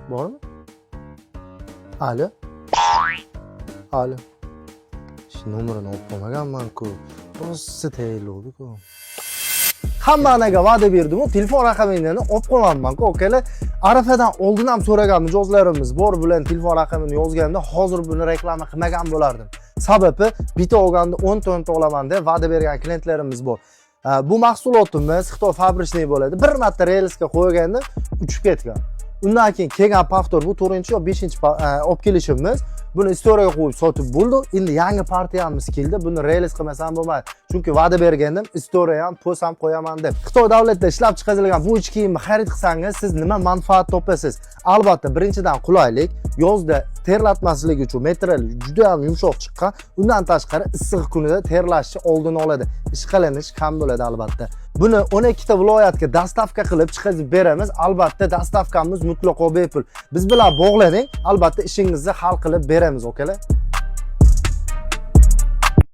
Bormi? Alo. Alo. Shu nomerini olib qolmaganman-ku. Rosa tayyorlovdi-ku. Hammanaga va'da berdim-ku, telefon raqamingni olib qo'yganman-ku, okalar. Arafadan oldin ham so'ragan mijozlarimiz bor bilan telefon raqamini yozganda, hozir buni reklama qilmagan bo'lardim. Sababi bitta olganda 10 ta olaman deb va'da bergan klientlarimiz bor. Bu mahsulotimiz Xitoy fabrichniy bo'ladi. Bir marta relsga qo'yganda uchib ketgan. Undan keyin kelgan paftor bu 4-chi yo 5-chi olib kelishimiz. Buni istoriyaga qo'yib sotib bo'ldi. Endi yangi partiyamiz keldi. Buni rels qilmasam bo'lmaydi. Chunki va'da bergandim, istoriya ham, post ham qo'yaman deb. Xitoy davlatida ishlab chiqarilgan bu ichki kiyimni xarid qilsangiz, siz nima manfaat topasiz? Albatta, birinchidan qulaylik, yozda terlatmasligi uchun material juda ham yumshoq chiqqan. Undan tashqari issiq kunida terlashni oldini oladi. Ishqalanish kam bo'ladi albatta. Buni 12 ta viloyatga dostavka qilib chiqarib beramiz. Albatta, dostavkamiz mutlaqo bepul. Biz bilan bog'laning, albatta ishingizni hal qilib beramiz, okalar.